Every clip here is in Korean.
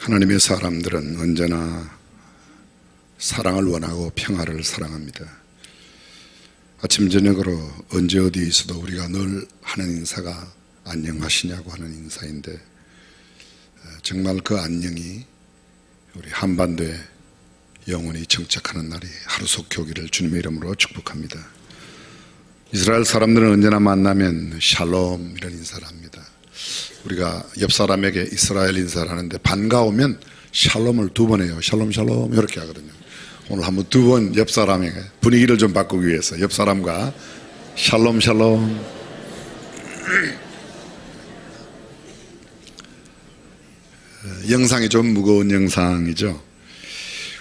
하나님의 사람들은 언제나 사랑을 원하고 평화를 사랑합니다. 아침 저녁으로 언제 어디에 있어도 우리가 늘 하는 인사가 안녕하시냐고 하는 인사인데, 정말 그 안녕이 우리 한반도에 영원히 정착하는 날이 하루속히 오기를 주님의 이름으로 축복합니다. 이스라엘 사람들은 언제나 만나면 샬롬 이런 인사를 합니다. 우리가 옆 사람에게 이스라엘 인사를 하는데 반가우면 샬롬을 2번 해요. 샬롬 샬롬 이렇게 하거든요. 오늘 한번 2번 옆 사람에게 분위기를 좀 바꾸기 위해서 옆 사람과 샬롬 샬롬. 영상이 좀 무거운 영상이죠.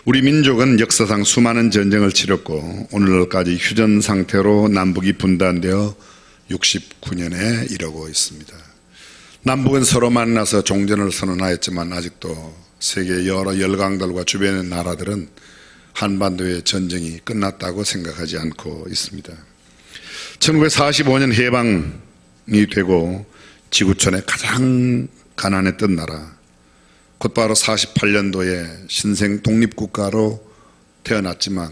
우리 민족은 역사상 수많은 전쟁을 치렀고 오늘날까지 휴전 상태로 남북이 분단되어 69년에 이르고 있습니다. 남북은 서로 만나서 종전을 선언하였지만 아직도 세계 여러 열강들과 주변의 나라들은 한반도의 전쟁이 끝났다고 생각하지 않고 있습니다. 1945년 해방이 되고 지구촌에 가장 가난했던 나라, 곧바로 48년도에 신생 독립국가로 태어났지만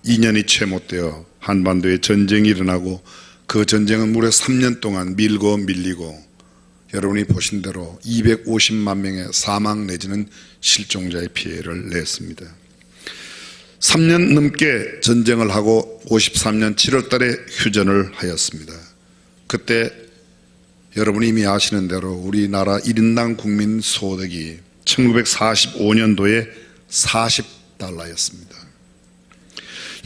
2년이 채 못되어 한반도에 전쟁이 일어나고 그 전쟁은 무려 3년 동안 밀고 밀리고 여러분이 보신 대로 250만 명의 사망 내지는 실종자의 피해를 냈습니다. 3년 넘게 전쟁을 하고 53년 7월 달에 휴전을 하였습니다. 그때 여러분이 이미 아시는 대로 우리나라 1인당 국민 소득이 1945년도에 40달러였습니다.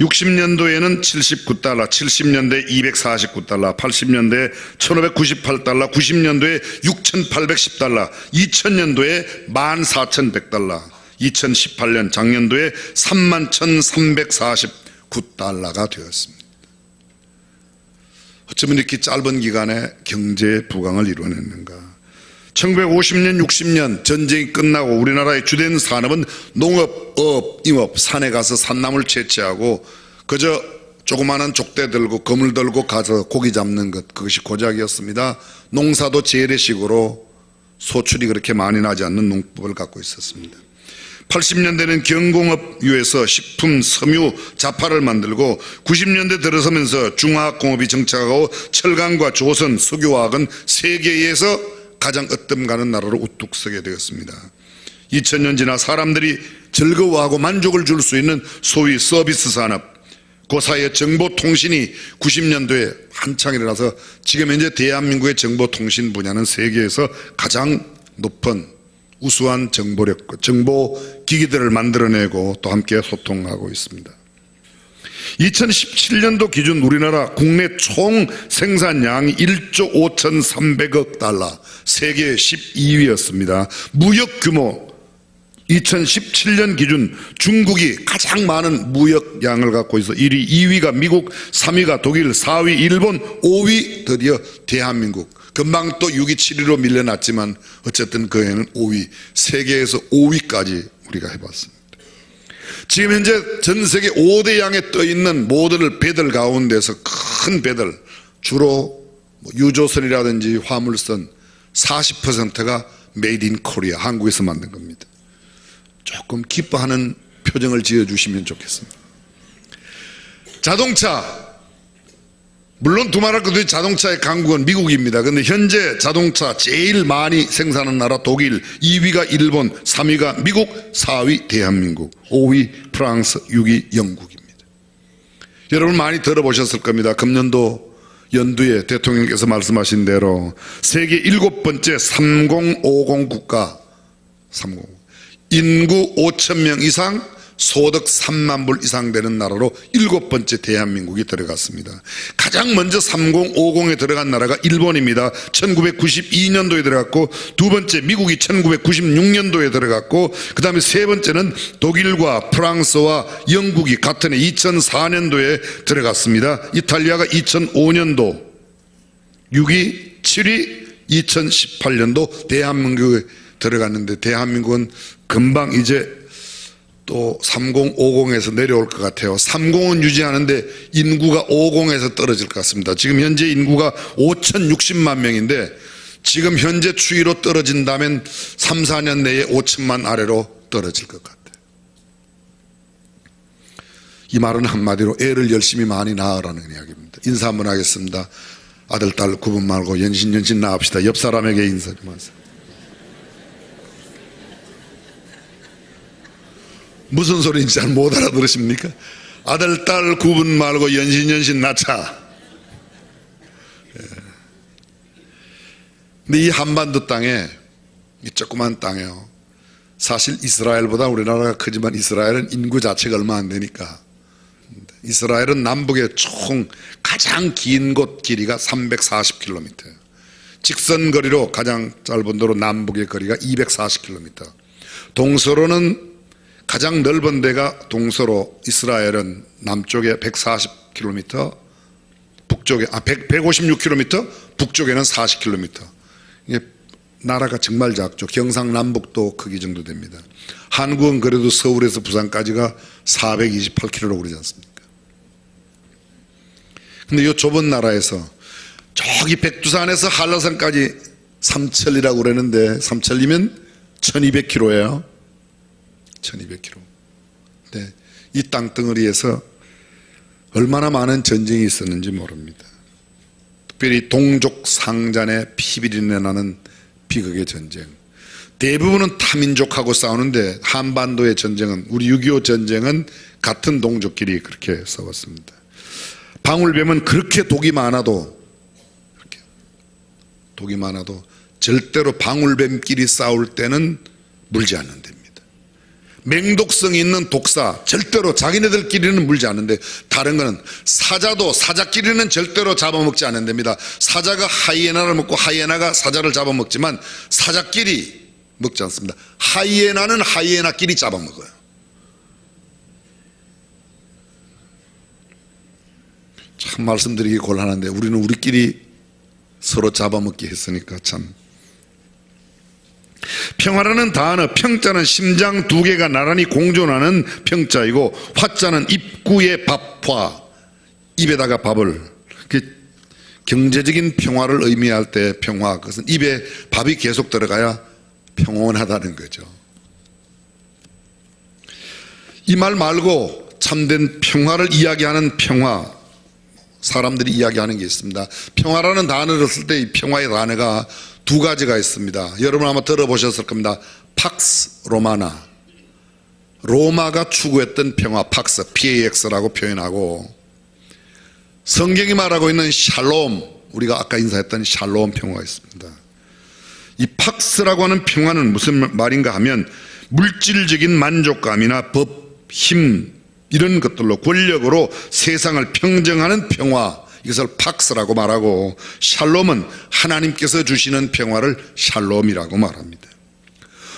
60년도에는 79달러, 70년대에 249달러, 80년대에 1598달러, 90년도에 6810달러, 2000년도에 14100달러, 2018년 작년도에 31,349달러가 되었습니다. 어쩌면 이렇게 짧은 기간에 경제 부강을 이루어냈는가? 1950년, 60년 전쟁이 끝나고 우리나라의 주된 산업은 농업, 어업, 임업, 산에 가서 산나물 채취하고 그저 조그마한 족대 들고 거물 들고 가서 고기 잡는 것, 그것이 고작이었습니다. 농사도 재래식으로 소출이 그렇게 많이 나지 않는 농법을 갖고 있었습니다. 80년대는 경공업유에서 식품, 섬유, 자파를 만들고 90년대 들어서면서 중화학공업이 정착하고 철강과 조선, 석유화학은 세계에서 가장 으뜸 가는 나라로 우뚝 서게 되었습니다. 2000년 지나 사람들이 즐거워하고 만족을 줄 수 있는 소위 서비스 산업, 그 사이에 정보통신이 90년도에 한창 일어나서 지금 현재 대한민국의 정보통신 분야는 세계에서 가장 높은 우수한 정보력, 정보기기들을 만들어내고 또 함께 소통하고 있습니다. 2017년도 기준 우리나라 국내 총 생산량이 1조 5,300억 달러, 세계 12위였습니다. 무역 규모 2017년 기준 중국이 가장 많은 무역량을 갖고 있어 1위, 2위가 미국, 3위가 독일, 4위 일본, 5위 드디어 대한민국. 금방 또 6위, 7위로 밀려났지만 어쨌든 그 해는 5위, 세계에서 5위까지 우리가 해봤습니다. 지금 현재 전 세계 5대 양에 떠있는 모든 배들 가운데서 큰 배들, 주로 유조선이라든지 화물선 40%가 메이드 인 코리아, 한국에서 만든 겁니다. 조금 기뻐하는 표정을 지어주시면 좋겠습니다. 자동차, 물론 두말할 것도 자동차의 강국은 미국입니다. 그런데 현재 자동차 제일 많이 생산하는 나라 독일, 2위가 일본, 3위가 미국, 4위 대한민국, 5위 프랑스, 6위 영국입니다. 여러분 많이 들어보셨을 겁니다. 금년도 연두에 대통령께서 말씀하신 대로 세계 7번째 3050 국가, 인구 5,000명 이상, 소득 3만 불 이상 되는 나라로 7번째 대한민국이 들어갔습니다. 가장 먼저 3050에 들어간 나라가 일본입니다. 1992년도에 들어갔고, 두 번째 미국이 1996년도에 들어갔고, 그 다음에 세 번째는 독일과 프랑스와 영국이 같은 해 2004년도에 들어갔습니다. 이탈리아가 2005년도 6위, 7위, 2018년도 대한민국에 들어갔는데 대한민국은 금방 이제 또 3050에서 내려올 것 같아요. 30은 유지하는데 인구가 50에서 떨어질 것 같습니다. 지금 현재 인구가 5,060만 명인데 지금 현재 추이로 떨어진다면 3, 4년 내에 5천만 아래로 떨어질 것 같아요. 이 말은 한마디로 애를 열심히 많이 낳으라는 이야기입니다. 인사 한번 하겠습니다. 아들, 딸 구분 말고 연신 낳읍시다. 옆 사람에게 인사 좀 하세요. 무슨 소리인지 잘 못 알아들으십니까? 아들, 딸 구분 말고 연신 낳자. 근데 이 한반도 땅에, 이 조그만 땅에요, 사실 이스라엘보다 우리나라가 크지만 이스라엘은 인구 자체가 얼마 안 되니까, 이스라엘은 남북의 총 가장 긴 곳 길이가 340km예요. 직선거리로 가장 짧은 도로 남북의 거리가 240km. 동서로는 가장 넓은 데가 동서로, 이스라엘은 남쪽에 140km, 북쪽에 156km, 북쪽에는 40km. 이게 나라가 정말 작죠. 경상남북도 크기 정도 됩니다. 한국은 그래도 서울에서 부산까지가 428km라고 그러지 않습니까? 근데 이 좁은 나라에서 저기 백두산에서 한라산까지 삼천리라고 그러는데, 삼천리면 1200km예요. 1200km. 네, 이 땅덩어리에서 얼마나 많은 전쟁이 있었는지 모릅니다. 특별히 동족 상잔의 피비린내 나는 비극의 전쟁. 대부분은 타민족하고 싸우는데 한반도의 전쟁은, 우리 6.25 전쟁은 같은 동족끼리 그렇게 싸웠습니다. 방울뱀은 그렇게 독이 많아도 절대로 방울뱀끼리 싸울 때는 물지 않는 됩니다. 맹독성이 있는 독사 절대로 자기네들끼리는 물지 않는데, 다른 거는 사자도 사자끼리는 절대로 잡아먹지 않는 됩니다. 사자가 하이에나를 먹고 하이에나가 사자를 잡아먹지만 사자끼리 먹지 않습니다. 하이에나는 하이에나끼리 잡아먹어요. 참 말씀드리기 곤란한데 우리는 우리끼리 서로 잡아먹기 했으니까 참. 평화라는 단어, 평자는 심장 두 개가 나란히 공존하는 평자이고, 화자는 입구의 밥화, 입에다가 밥을, 경제적인 평화를 의미할 때 평화, 그것은 입에 밥이 계속 들어가야 평온하다는 거죠. 이 말 말고 참된 평화를 이야기하는 평화, 사람들이 이야기하는 게 있습니다. 평화라는 단어를 쓸 때 이 평화의 단어가 두 가지가 있습니다. 여러분 아마 들어보셨을 겁니다. 팍스 로마나, 로마가 추구했던 평화, 팍스, PAX라고 표현하고, 성경이 말하고 있는 샬롬, 우리가 아까 인사했던 샬롬 평화가 있습니다. 이 팍스라고 하는 평화는 무슨 말인가 하면, 물질적인 만족감이나 법, 힘, 이런 것들로, 권력으로 세상을 평정하는 평화, 이것을 팍스라고 말하고, 샬롬은 하나님께서 주시는 평화를 샬롬이라고 말합니다.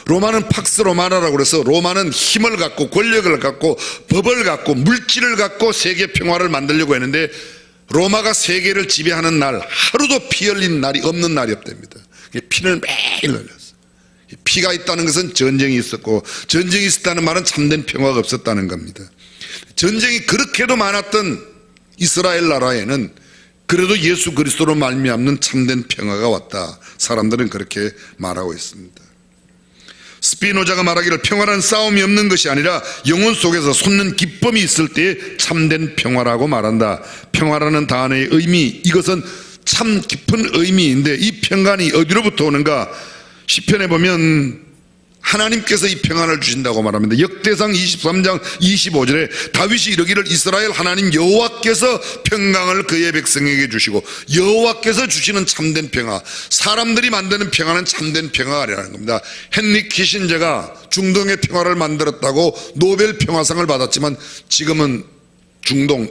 로마는 팍스 로마나라고 해서, 로마는 힘을 갖고 권력을 갖고 법을 갖고 물질을 갖고 세계 평화를 만들려고 했는데, 로마가 세계를 지배하는 날 하루도 피 흘린 날이 없는 날이 없답니다. 피를 매일 흘렸어요. 피가 있다는 것은 전쟁이 있었고, 전쟁이 있었다는 말은 참된 평화가 없었다는 겁니다. 전쟁이 그렇게도 많았던 이스라엘 나라에는 그래도 예수 그리스도로 말미암는 참된 평화가 왔다. 사람들은 그렇게 말하고 있습니다. 스피노자가 말하기를 평화란 싸움이 없는 것이 아니라 영혼 속에서 솟는 기쁨이 있을 때에 참된 평화라고 말한다. 평화라는 단어의 의미, 이것은 참 깊은 의미인데, 이 평안이 어디로부터 오는가? 시편에 보면 하나님께서 이 평안을 주신다고 말합니다. 역대상 23장 25절에 다윗이 이르기를, 이스라엘 하나님 여호와께서 평강을 그의 백성에게 주시고, 여호와께서 주시는 참된 평화, 사람들이 만드는 평화는 참된 평화가 아니라는 겁니다. 헨리 키신저가 중동의 평화를 만들었다고 노벨 평화상을 받았지만 지금은 중동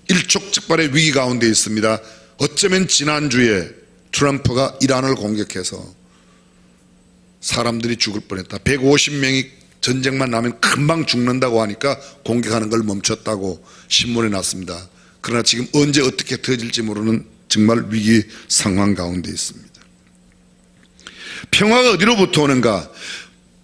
일촉즉발의 위기 가운데 있습니다. 어쩌면 지난주에 트럼프가 이란을 공격해서 사람들이 죽을 뻔했다. 150명이 전쟁만 나면 금방 죽는다고 하니까 공격하는 걸 멈췄다고 신문에 났습니다. 그러나 지금 언제 어떻게 터질지 모르는 정말 위기 상황 가운데 있습니다. 평화가 어디로부터 오는가?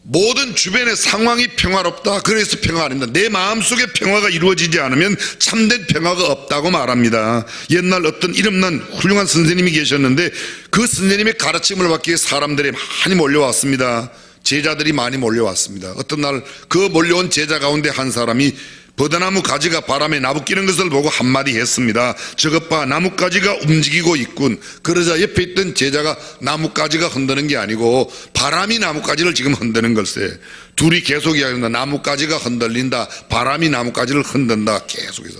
모든 주변의 상황이 평화롭다, 그래서 평화가 아닙니다. 내 마음속에 평화가 이루어지지 않으면 참된 평화가 없다고 말합니다. 옛날 어떤 이름난 훌륭한 선생님이 계셨는데 그 선생님의 가르침을 받기 위해 사람들이 많이 몰려왔습니다. 제자들이 많이 몰려왔습니다. 어떤 날 그 몰려온 제자 가운데 한 사람이 버드나무 가지가 바람에 나부끼는 것을 보고 한마디 했습니다. 저것 봐, 나뭇가지가 움직이고 있군. 그러자 옆에 있던 제자가 나뭇가지가 흔드는 게 아니고 바람이 나뭇가지를 지금 흔드는 걸세. 둘이 계속 이야기한다. 나뭇가지가 흔들린다, 바람이 나뭇가지를 흔든다. 계속해서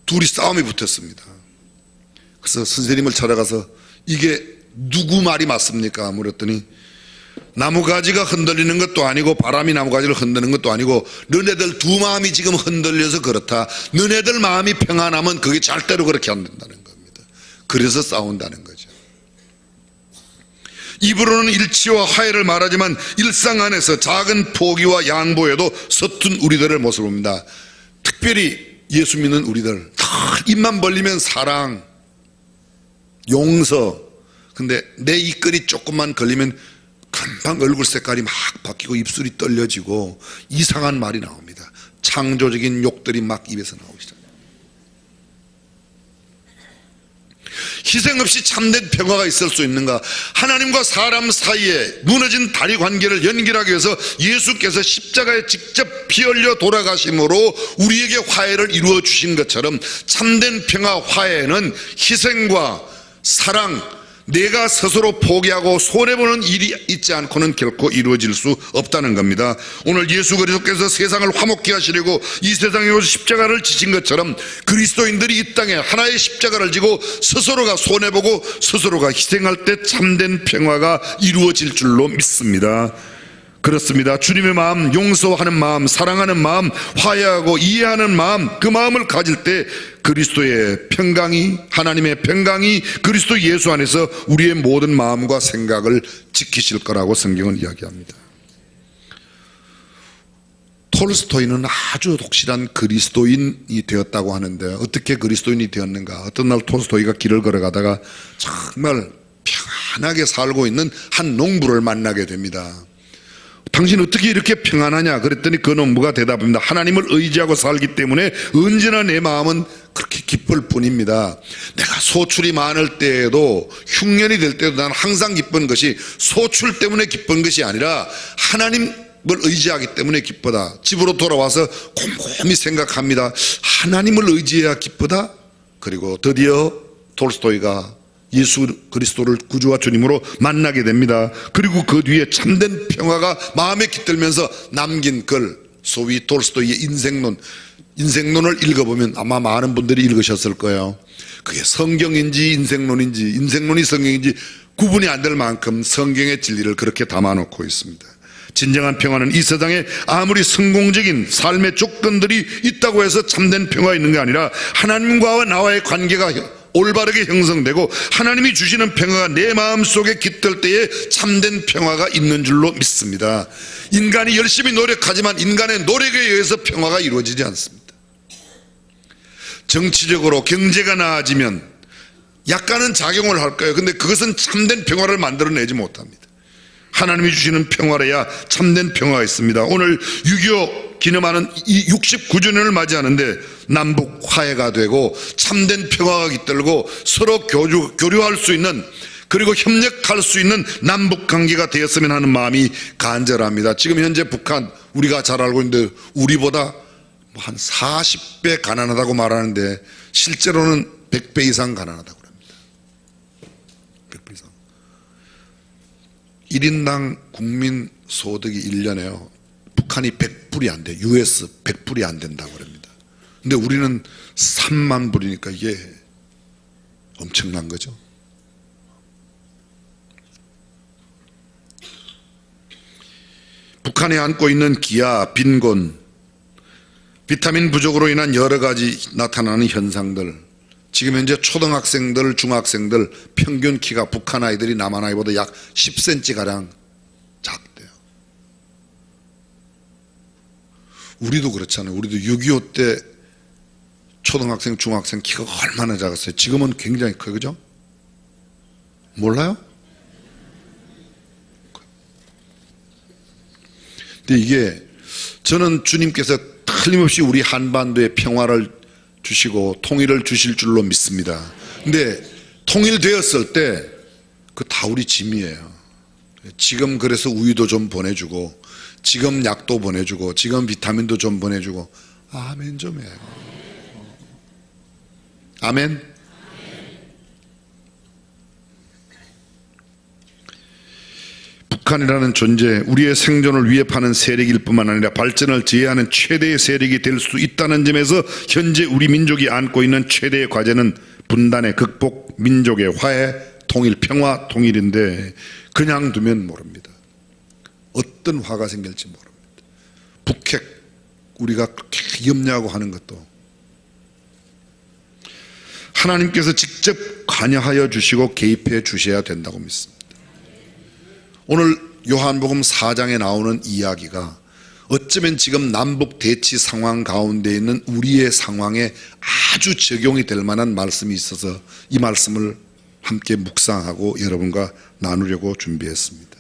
둘이 싸움이 붙었습니다. 그래서 선생님을 찾아가서 이게 누구 말이 맞습니까? 물었더니 나무가지가 흔들리는 것도 아니고 바람이 나무가지를 흔드는 것도 아니고 너네들 두 마음이 지금 흔들려서 그렇다. 너네들 마음이 평안하면 그게 절대로 그렇게 안 된다는 겁니다. 그래서 싸운다는 거죠. 입으로는 일치와 화해를 말하지만 일상 안에서 작은 포기와 양보에도 서툰 우리들의 모습을 봅니다. 특별히 예수 믿는 우리들 다 입만 벌리면 사랑, 용서. 근데 내 입꼬리 조금만 걸리면 금방 얼굴 색깔이 막 바뀌고 입술이 떨려지고 이상한 말이 나옵니다. 창조적인 욕들이 막 입에서 나오기 시작합니다. 희생 없이 참된 평화가 있을 수 있는가? 하나님과 사람 사이에 무너진 다리 관계를 연결하기 위해서 예수께서 십자가에 직접 피 흘려 돌아가심으로 우리에게 화해를 이루어 주신 것처럼 참된 평화, 화해는 희생과 사랑, 내가 스스로 포기하고 손해보는 일이 있지 않고는 결코 이루어질 수 없다는 겁니다. 오늘 예수 그리스도께서 세상을 화목케 하시려고 이 세상에 오셔서 십자가를 지신 것처럼 그리스도인들이 이 땅에 하나의 십자가를 지고 스스로가 손해보고 스스로가 희생할 때 참된 평화가 이루어질 줄로 믿습니다. 그렇습니다. 주님의 마음, 용서하는 마음, 사랑하는 마음, 화해하고 이해하는 마음, 그 마음을 가질 때 그리스도의 평강이, 하나님의 평강이 그리스도 예수 안에서 우리의 모든 마음과 생각을 지키실 거라고 성경은 이야기합니다. 톨스토이는 아주 독실한 그리스도인이 되었다고 하는데 어떻게 그리스도인이 되었는가? 어떤 날 톨스토이가 길을 걸어가다가 정말 평안하게 살고 있는 한 농부를 만나게 됩니다. 당신 어떻게 이렇게 평안하냐? 그랬더니 그 농부가 대답합니다. 하나님을 의지하고 살기 때문에 언제나 내 마음은 그렇게 기쁠 뿐입니다. 내가 소출이 많을 때에도 흉년이 될 때도 나는 항상 기쁜 것이 소출 때문에 기쁜 것이 아니라 하나님을 의지하기 때문에 기쁘다. 집으로 돌아와서 곰곰이 생각합니다. 하나님을 의지해야 기쁘다. 그리고 드디어 톨스토이가 예수 그리스도를 구주와 주님으로 만나게 됩니다. 그리고 그 뒤에 참된 평화가 마음에 깃들면서 남긴 글, 소위 톨스토이의 인생론을 읽어보면 아마 많은 분들이 읽으셨을 거예요. 그게 성경인지 인생론이 성경인지 구분이 안 될 만큼 성경의 진리를 그렇게 담아놓고 있습니다. 진정한 평화는 이 세상에 아무리 성공적인 삶의 조건들이 있다고 해서 참된 평화가 있는 게 아니라 하나님과 나와의 관계가 올바르게 형성되고 하나님이 주시는 평화가 내 마음속에 깃들 때에 참된 평화가 있는 줄로 믿습니다. 인간이 열심히 노력하지만 인간의 노력에 의해서 평화가 이루어지지 않습니다. 정치적으로 경제가 나아지면 약간은 작용을 할 거예요. 근데 그것은 참된 평화를 만들어내지 못합니다. 하나님이 주시는 평화라야 참된 평화가 있습니다. 오늘 6.25 기념하는 이 69주년을 맞이하는데 남북 화해가 되고 참된 평화가 깃들고 서로 교류할 수 있는, 그리고 협력할 수 있는 남북 관계가 되었으면 하는 마음이 간절합니다. 지금 현재 북한 우리가 잘 알고 있는데 우리보다 한 40배 가난하다고 말하는데 실제로는 100배 이상 가난하다고 합니다. 100배 이상. 1인당 국민 소득이 1년에요. 북한이 100불이 안 돼. US 100불이 안 된다고 합니다. 근데 우리는 3만 불이니까 이게 엄청난 거죠. 북한에 안고 있는 기아, 빈곤, 비타민 부족으로 인한 여러 가지 나타나는 현상들, 지금 현재 초등학생들, 중학생들 평균 키가 북한 아이들이 남한 아이보다 약 10cm가량 작대요. 우리도 그렇잖아요. 우리도 6.25 때 초등학생, 중학생 키가 얼마나 작았어요. 지금은 굉장히 커요. 그죠? 몰라요? 근데 이게 저는 주님께서 틀림없이 우리 한반도에 평화를 주시고 통일을 주실 줄로 믿습니다. 근데 통일되었을 때 그 다 우리 짐이에요. 지금 그래서 우유도 좀 보내주고, 지금 약도 보내주고, 지금 비타민도 좀 보내주고, 아멘 좀 해요. 아멘. 북한이라는 존재, 우리의 생존을 위협하는 세력일 뿐만 아니라 발전을 제해하는 최대의 세력이 될 수 있다는 점에서 현재 우리 민족이 안고 있는 최대의 과제는 분단의 극복, 민족의 화해, 통일, 평화, 통일인데 그냥 두면 모릅니다. 어떤 화가 생길지 모릅니다. 북핵 우리가 그렇게 염려하고 하는 것도 하나님께서 직접 관여하여 주시고 개입해 주셔야 된다고 믿습니다. 오늘 요한복음 4장에 나오는 이야기가 어쩌면 지금 남북 대치 상황 가운데 있는 우리의 상황에 아주 적용이 될 만한 말씀이 있어서 이 말씀을 함께 묵상하고 여러분과 나누려고 준비했습니다.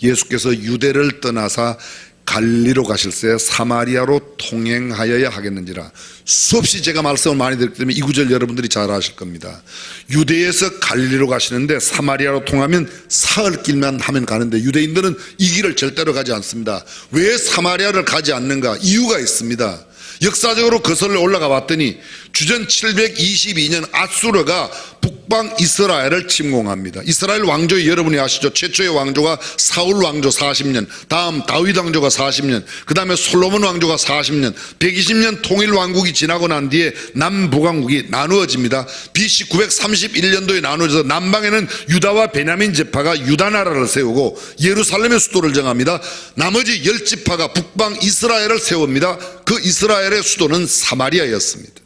예수께서 유대를 떠나사 갈릴리로 가실새 사마리아로 통행하여야 하겠는지라. 수없이 제가 말씀을 많이 드렸기 때문에 이 구절 여러분들이 잘 아실 겁니다. 유대에서 갈릴리로 가시는데 사마리아로 통하면 사흘 길만 하면 가는데 유대인들은 이 길을 절대로 가지 않습니다. 왜 사마리아를 가지 않는가? 이유가 있습니다. 역사적으로 거슬러 올라가 봤더니 주전 722년 아수르가 북방 이스라엘을 침공합니다. 이스라엘 왕조 여러분이 아시죠? 최초의 왕조가 사울 왕조 40년, 다음 다윗 왕조가 40년, 그 다음에 솔로몬 왕조가 40년, 120년 통일 왕국이 지나고 난 뒤에 남북왕국이 나누어집니다. BC 931년도에 나누어져서 남방에는 유다와 베냐민 지파가 유다 나라를 세우고 예루살렘의 수도를 정합니다. 나머지 10지파가 북방 이스라엘을 세웁니다. 그 이스라엘의 수도는 사마리아였습니다.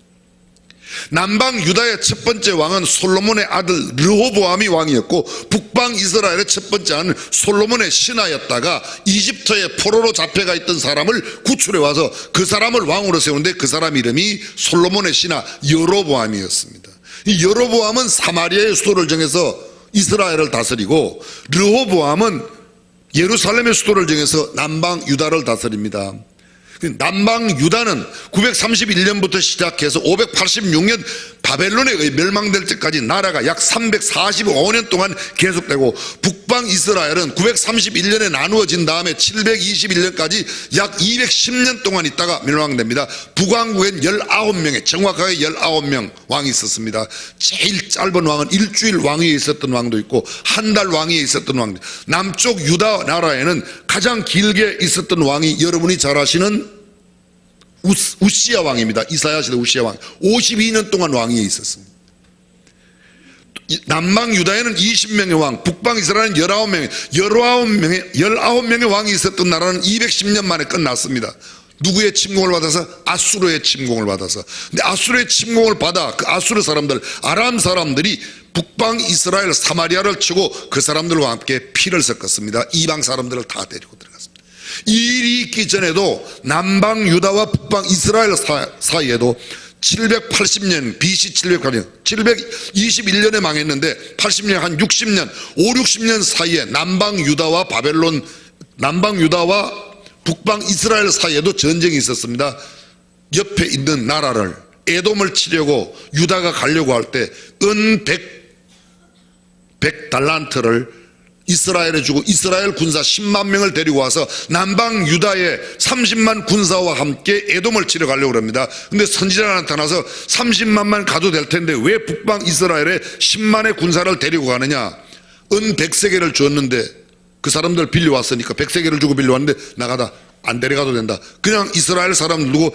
남방 유다의 첫 번째 왕은 솔로몬의 아들 르호보암이 왕이었고 북방 이스라엘의 첫 번째 왕은 솔로몬의 신하였다가 이집트의 포로로 잡혀가 있던 사람을 구출해 와서 그 사람을 왕으로 세우는데 그 사람 이름이 솔로몬의 신하 여로보암이었습니다. 이 여로보암은 사마리아의 수도를 정해서 이스라엘을 다스리고 르호보암은 예루살렘의 수도를 정해서 남방 유다를 다스립니다. 남방 유다는 931년부터 시작해서 586년 바벨론에 의해 멸망될 때까지 나라가 약 345년 동안 계속되고 북방 이스라엘은 931년에 나누어진 다음에 721년까지 약 210년 동안 있다가 멸망됩니다. 북왕국엔 19명의 정확하게 19명 왕이 있었습니다. 제일 짧은 왕은 일주일 왕위에 있었던 왕도 있고 한 달 왕위에 있었던 왕도 있고, 남쪽 유다 나라에는 가장 길게 있었던 왕이 여러분이 잘 아시는 우시야 왕입니다. 이사야 시대 우시야 왕 52년 동안 왕위에 있었습니다. 남방 유다에는 20명의 왕, 북방 이스라엘은 19명의 왕이 있었던 나라는 210년 만에 끝났습니다. 누구의 침공을 받아서? 아수르의 침공을 받아서. 근데 아수르의 침공을 받아 그 아수르 사람들, 아람 사람들이 북방 이스라엘 사마리아를 치고 그 사람들과 함께 피를 섞었습니다. 이방 사람들을 다 데리고 들어갔습니다. 이 일이 있기 전에도 남방 유다와 북방 이스라엘 사이에도 780년 BC 780년 721년에 망했는데 80년 한 60년 60년 사이에 남방 유다와 북방 이스라엘 사이에도 전쟁이 있었습니다. 옆에 있는 나라를 에돔을 치려고 유다가 가려고 할 때 은 100달란트를 이스라엘에 주고 이스라엘 군사 10만 명을 데리고 와서 남방 유다의 30만 군사와 함께 에돔을 치러 가려고 합니다. 근데 선지자가 나타나서 30만만 가도 될 텐데 왜 북방 이스라엘에 10만의 군사를 데리고 가느냐? 은 100세겔을 줬는데 그 사람들 빌려왔으니까 100세겔을 주고 빌려왔는데 나가다 안 데려가도 된다. 그냥 이스라엘 사람 누구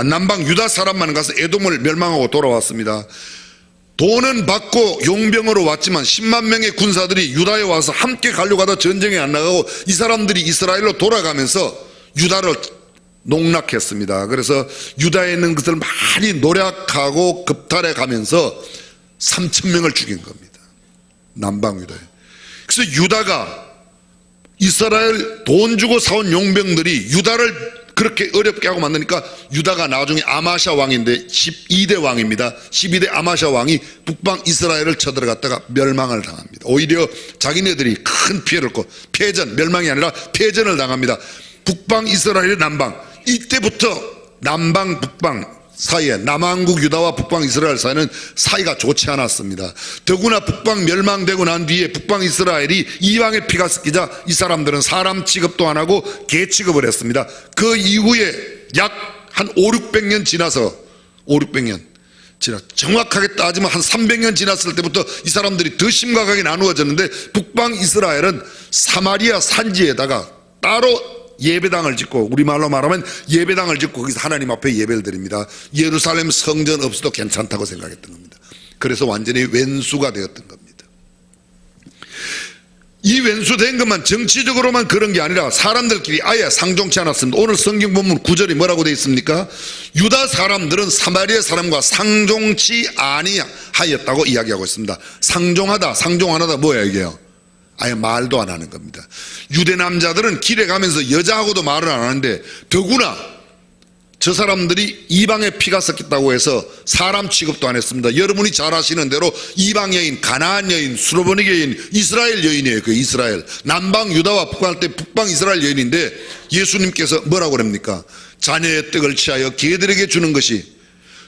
남방 유다 사람만 가서 에돔을 멸망하고 돌아왔습니다. 돈은 받고 용병으로 왔지만 10만 명의 군사들이 유다에 와서 함께 가려고 하다 전쟁에 안 나가고 이 사람들이 이스라엘로 돌아가면서 유다를 농락했습니다. 그래서 유다에 있는 것을 많이 노력하고 급탈해 가면서 3,000명을 죽인 겁니다. 남방 유다에. 그래서 유다가 이스라엘 돈 주고 사온 용병들이 유다를 그렇게 어렵게 하고 만드니까 유다가 나중에 아마샤 왕인데 12대 왕입니다. 12대 아마샤 왕이 북방 이스라엘을 쳐들어갔다가 멸망을 당합니다. 오히려 자기네들이 큰 피해를 얻고 패전, 멸망이 아니라 패전을 당합니다. 북방 이스라엘의 남방, 이때부터 남방 북방 사이에 남한국 유다와 북방 이스라엘 사이는 사이가 좋지 않았습니다. 더구나 북방 멸망되고 난 뒤에 북방 이스라엘이 이방의 피가 섞이자 이 사람들은 사람 취급도 안 하고 개 취급을 했습니다. 그 이후에 약 한 500~600년 지나서 정확하게 따지면 한 300년 지났을 때부터 이 사람들이 더 심각하게 나누어졌는데 북방 이스라엘은 사마리아 산지에다가 따로 예배당을 짓고, 우리말로 말하면 예배당을 짓고 거기서 하나님 앞에 예배를 드립니다. 예루살렘 성전 없어도 괜찮다고 생각했던 겁니다. 그래서 완전히 왼수가 되었던 겁니다. 이 왼수된 것만 정치적으로만 그런 게 아니라 사람들끼리 아예 상종치 않았습니다. 오늘 성경 본문 9절이 뭐라고 되어 있습니까? 유다 사람들은 사마리아 사람과 상종치 아니하였다고 이야기하고 있습니다. 상종하다, 상종 안 하다 뭐야 이게요? 아예 말도 안 하는 겁니다. 유대 남자들은 길에 가면서 여자하고도 말을 안 하는데, 더구나 저 사람들이 이방의 피가 섞였다고 해서 사람 취급도 안 했습니다. 여러분이 잘 아시는 대로 이방 여인, 가나안 여인, 수르보닉 여인, 이스라엘 여인이에요. 그 이스라엘 남방 유다와 북방할 때 북방 이스라엘 여인인데, 예수님께서 뭐라고 그럽니까? 자녀의 떡을 취하여 개들에게 주는 것이,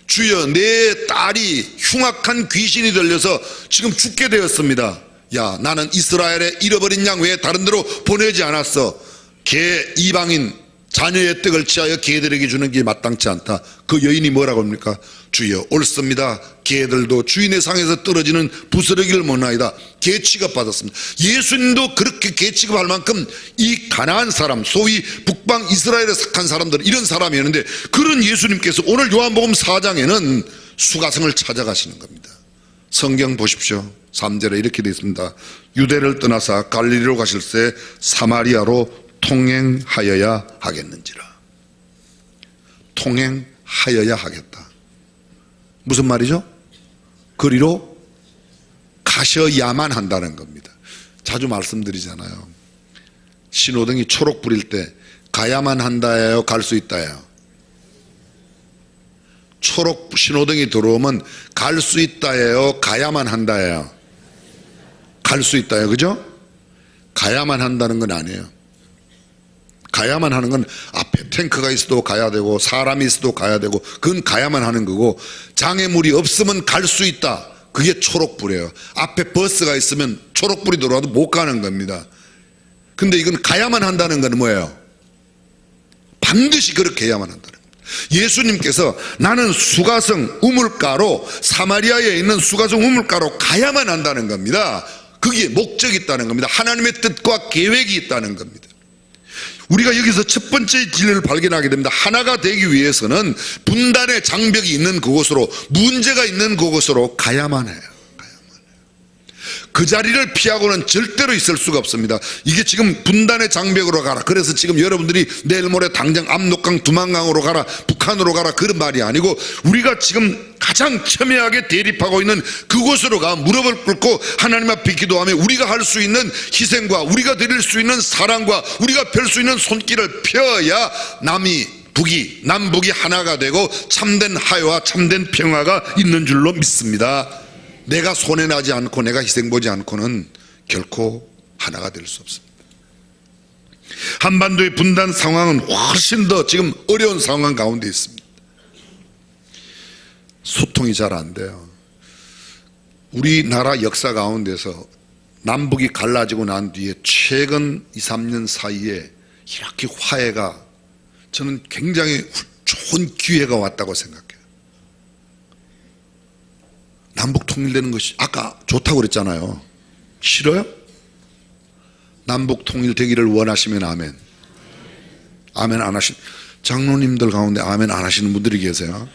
주여 내 딸이 흉악한 귀신이 들려서 지금 죽게 되었습니다. 야, 나는 이스라엘의 잃어버린 양 외에 다른 데로 보내지 않았어. 개 이방인 자녀의 떡을 취하여 개들에게 주는 게 마땅치 않다. 그 여인이 뭐라고 합니까? 주여 옳습니다. 개들도 주인의 상에서 떨어지는 부스러기를 먹나이다. 개 취급받았습니다. 예수님도 그렇게 개 취급할 만큼 이 가나안 사람, 소위 북방 이스라엘에 속한 사람들은 이런 사람이었는데, 그런 예수님께서 오늘 요한복음 4장에는 수가성을 찾아가시는 겁니다. 성경 보십시오. 3절에 이렇게 되어 있습니다. 유대를 떠나사 갈릴리로 가실새 사마리아로 통행하여야 하겠는지라. 통행하여야 하겠다. 무슨 말이죠? 그리로 가셔야만 한다는 겁니다. 자주 말씀드리잖아요. 신호등이 초록불일 때 가야만 한다예요, 갈 수 있다예요? 초록 신호등이 들어오면 갈 수 있다예요, 가야만 한다예요? 갈 수 있다예요, 그죠? 가야만 한다는 건 아니에요. 가야만 하는 건 앞에 탱크가 있어도 가야 되고 사람이 있어도 가야 되고, 그건 가야만 하는 거고, 장애물이 없으면 갈 수 있다, 그게 초록불이에요. 앞에 버스가 있으면 초록불이 들어와도 못 가는 겁니다. 근데 이건 가야만 한다는 건 뭐예요? 반드시 그렇게 해야만 한다는 겁니다. 예수님께서 나는 수가성 우물가로, 사마리아에 있는 수가성 우물가로 가야만 한다는 겁니다. 거기에 목적이 있다는 겁니다. 하나님의 뜻과 계획이 있다는 겁니다. 우리가 여기서 첫 번째 진리를 발견하게 됩니다. 하나가 되기 위해서는 분단의 장벽이 있는 그곳으로, 문제가 있는 그곳으로 가야만 해요. 그 자리를 피하고는 절대로 있을 수가 없습니다. 이게 지금 분단의 장벽으로 가라, 그래서 지금 여러분들이 내일 모레 당장 압록강, 두만강으로 가라, 북한으로 가라, 그런 말이 아니고, 우리가 지금 가장 첨예하게 대립하고 있는 그곳으로 가 무릎을 꿇고 하나님 앞에 기도하며 우리가 할 수 있는 희생과 우리가 드릴 수 있는 사랑과 우리가 펼 수 있는 손길을 펴야 남북이 하나가 되고 참된 화해와 참된 평화가 있는 줄로 믿습니다. 내가 손해나지 않고 내가 희생보지 않고는 결코 하나가 될 수 없습니다. 한반도의 분단 상황은 훨씬 더 지금 어려운 상황 가운데 있습니다. 소통이 잘 안 돼요. 우리나라 역사 가운데서 남북이 갈라지고 난 뒤에 최근 2, 3년 사이에 이렇게 화해가, 저는 굉장히 좋은 기회가 왔다고 생각해요. 남북 통일되는 것이, 아까 좋다고 그랬잖아요. 싫어요? 남북 통일되기를 원하시면 아멘. 아멘 안 하신 장로님들 가운데 아멘 안 하시는 분들이 계세요.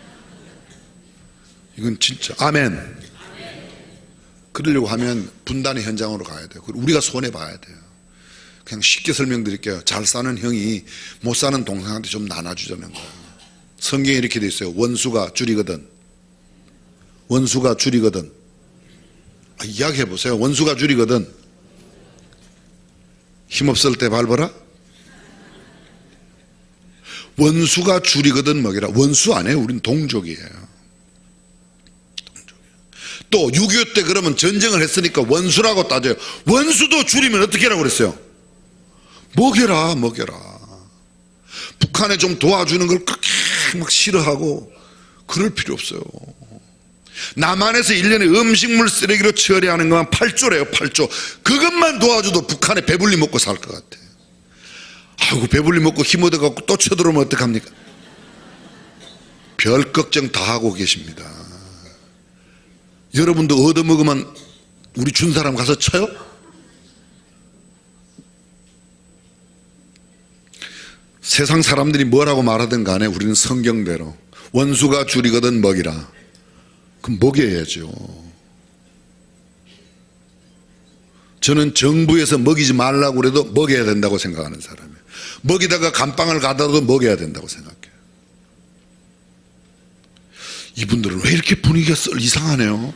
이건 진짜 아멘. 그러려고 하면 분단의 현장으로 가야 돼요. 우리가 손해봐야 돼요. 그냥 쉽게 설명드릴게요. 잘 사는 형이 못 사는 동생한테 좀 나눠주자는 거예요. 성경에 이렇게 돼 있어요. 원수가 줄이거든. 원수가 줄이거든. 이야기해 보세요. 원수가 줄이거든. 힘없을 때 밟아라. 원수가 줄이거든 먹이라. 원수 아니에요. 우린 동족이에요. 또 6.25 때 그러면 전쟁을 했으니까 원수라고 따져요. 원수도 줄이면 어떻게 하라고 그랬어요? 먹여라. 북한에 좀 도와주는 걸 그렇게 막 싫어하고 그럴 필요 없어요. 남한에서 1년에 음식물 쓰레기로 처리하는 것만 8조래요. 8조. 그것만 도와줘도 북한에 배불리 먹고 살 것 같아. 아이고, 배불리 먹고 힘 얻어갖고 또 쳐들어오면 어떡합니까? 별 걱정 다 하고 계십니다. 여러분도 얻어먹으면 우리 준 사람 가서 쳐요? 세상 사람들이 뭐라고 말하든 간에 우리는 성경대로 원수가 줄이거든 먹이라. 그럼 먹여야죠. 저는 정부에서 먹이지 말라고 그래도 먹여야 된다고 생각하는 사람이에요. 먹이다가 감방을 가다도 먹여야 된다고 생각해요. 이분들은 왜 이렇게 분위기가 이상하네요.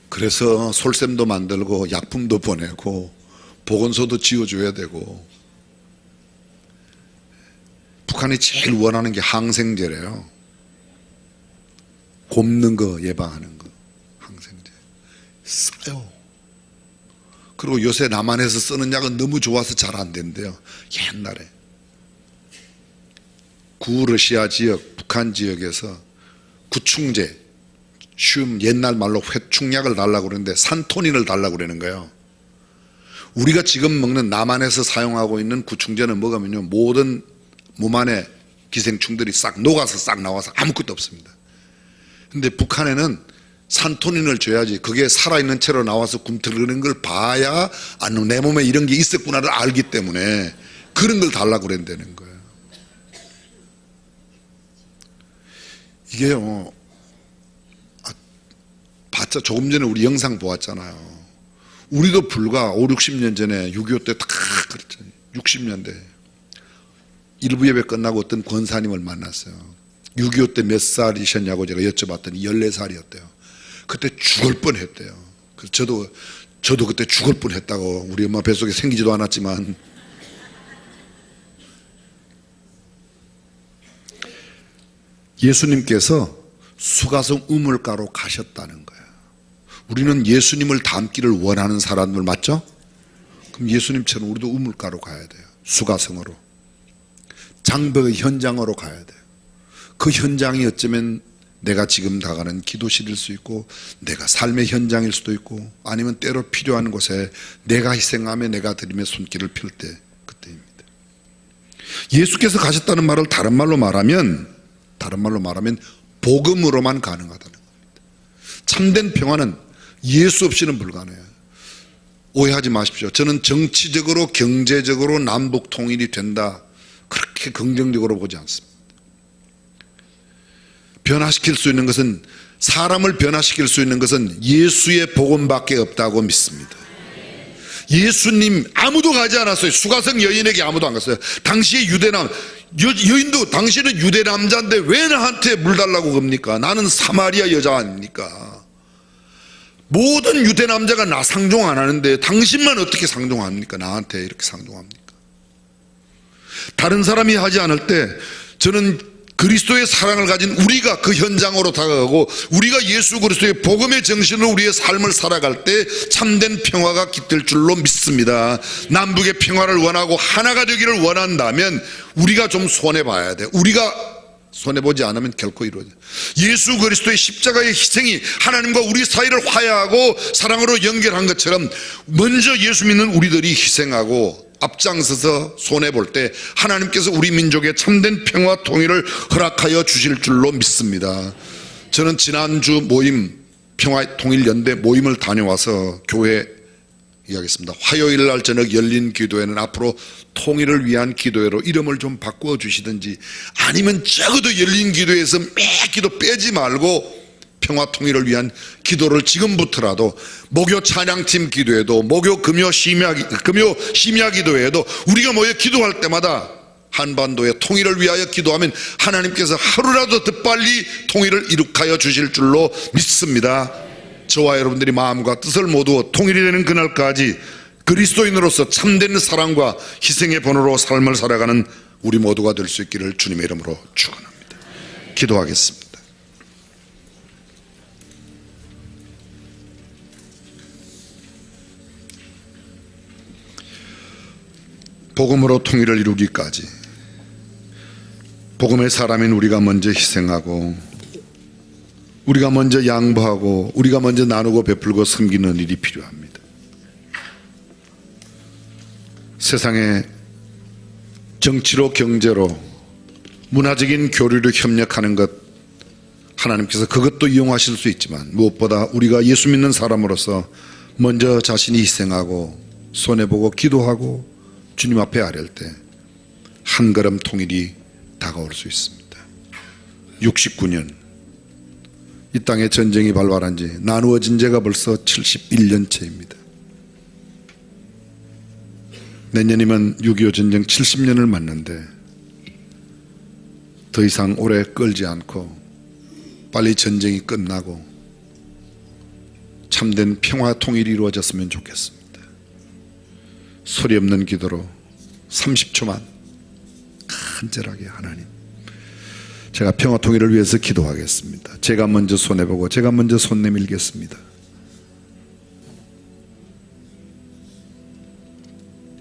그래서 솔샘도 만들고 약품도 보내고 보건소도 지어줘야 되고, 북한이 제일 원하는 게 항생제래요. 곱는 거 예방하는 거. 항생제 싸요. 그리고 요새 남한에서 쓰는 약은 너무 좋아서 잘 안 된대요. 옛날에 구러시아 지역, 북한 지역에서 구충제, 쉬운 옛날 말로 회충약을 달라고 그러는데 산토닌을 달라고 그러는 거예요. 우리가 지금 먹는 남한에서 사용하고 있는 구충제는 먹으면요, 모든 몸 안에 기생충들이 싹 녹아서 싹 나와서 아무것도 없습니다. 근데 북한에는 산토닌을 줘야지 그게 살아있는 채로 나와서 굼뜨는 걸 봐야 내 몸에 이런 게 있었구나를 알기 때문에 그런 걸 달라고 그런다는 거예요. 이게요, 봤자 조금 전에 우리 영상 보았잖아요. 우리도 불과 5, 60년 전에 6.25 때 다 그랬잖아요. 60년대 일부 예배 끝나고 어떤 권사님을 만났어요. 6.25 때 몇 살이셨냐고 제가 여쭤봤더니 14살이었대요. 그때 죽을 뻔했대요. 그래서 저도 그때 죽을 뻔했다고. 우리 엄마 뱃속에 생기지도 않았지만. 예수님께서 수가성 우물가로 가셨다는 거예요. 우리는 예수님을 닮기를 원하는 사람들 맞죠? 그럼 예수님처럼 우리도 우물가로 가야 돼요. 수가성으로. 장벽의 현장으로 가야 돼요. 그 현장이 어쩌면 내가 지금 나가는 기도실일 수 있고, 내가 삶의 현장일 수도 있고, 아니면 때로 필요한 곳에 내가 희생하며 내가 드리며 손길을 펼 때, 그때입니다. 예수께서 가셨다는 말을 다른 말로 말하면 복음으로만 가능하다는 겁니다. 참된 평화는 예수 없이는 불가능해요. 오해하지 마십시오. 저는 정치적으로 경제적으로 남북 통일이 된다, 그렇게 긍정적으로 보지 않습니다. 변화시킬 수 있는 것은, 사람을 변화시킬 수 있는 것은 예수의 복음밖에 없다고 믿습니다. 예수님 아무도 가지 않았어요. 수가성 여인에게 아무도 안 갔어요. 당시에 여인도 당신은 유대 남자인데 왜 나한테 물 달라고 겁니까? 나는 사마리아 여자 아닙니까? 모든 유대 남자가 나 상종 안 하는데 당신만 어떻게 상종합니까? 나한테 이렇게 상종합니까? 다른 사람이 하지 않을 때 저는 그리스도의 사랑을 가진 우리가 그 현장으로 다가가고, 우리가 예수 그리스도의 복음의 정신으로 우리의 삶을 살아갈 때 참된 평화가 깃들 줄로 믿습니다. 남북의 평화를 원하고 하나가 되기를 원한다면 우리가 좀 손해봐야 돼요. 우리가 손해보지 않으면 결코 이루어져요. 예수 그리스도의 십자가의 희생이 하나님과 우리 사이를 화해하고 사랑으로 연결한 것처럼, 먼저 예수 믿는 우리들이 희생하고 앞장서서 손해볼 때 하나님께서 우리 민족의 참된 평화 통일을 허락하여 주실 줄로 믿습니다. 저는 지난주 모임, 평화통일연대 모임을 다녀와서 교회 이야기했습니다. 화요일 날 저녁 열린 기도회는 앞으로 통일을 위한 기도회로 이름을 좀 바꾸어 주시든지, 아니면 적어도 열린 기도회에서 매 기도 빼지 말고 평화 통일을 위한 기도를 지금부터라도, 목요 찬양팀 기도회도, 목요 금요 심야 기도회에도 우리가 모여 기도할 때마다 한반도의 통일을 위하여 기도하면 하나님께서 하루라도 더 빨리 통일을 이룩하여 주실 줄로 믿습니다. 저와 여러분들이 마음과 뜻을 모두 통일이 되는 그날까지 그리스도인으로서 참된 사랑과 희생의 본으로 삶을 살아가는 우리 모두가 될 수 있기를 주님의 이름으로 축원합니다. 기도하겠습니다. 복음으로 통일을 이루기까지 복음의 사람인 우리가 먼저 희생하고, 우리가 먼저 양보하고, 우리가 먼저 나누고 베풀고 섬기는 일이 필요합니다. 세상에 정치로, 경제로, 문화적인 교류로 협력하는 것, 하나님께서 그것도 이용하실 수 있지만 무엇보다 우리가 예수 믿는 사람으로서 먼저 자신이 희생하고 손해보고 기도하고 주님 앞에 아뢰을 때 한 걸음 통일이 다가올 수 있습니다. 69년 이 땅에 전쟁이 발발한 지 나누어진 지가 벌써 71년째입니다. 내년이면 6.25 전쟁 70년을 맞는데 더 이상 오래 끌지 않고 빨리 전쟁이 끝나고 참된 평화 통일이 이루어졌으면 좋겠습니다. 소리 없는 기도로 30초만 간절하게 하나님, 제가 평화 통일을 위해서 기도하겠습니다. 제가 먼저 손해보고 제가 먼저 손 내밀겠습니다.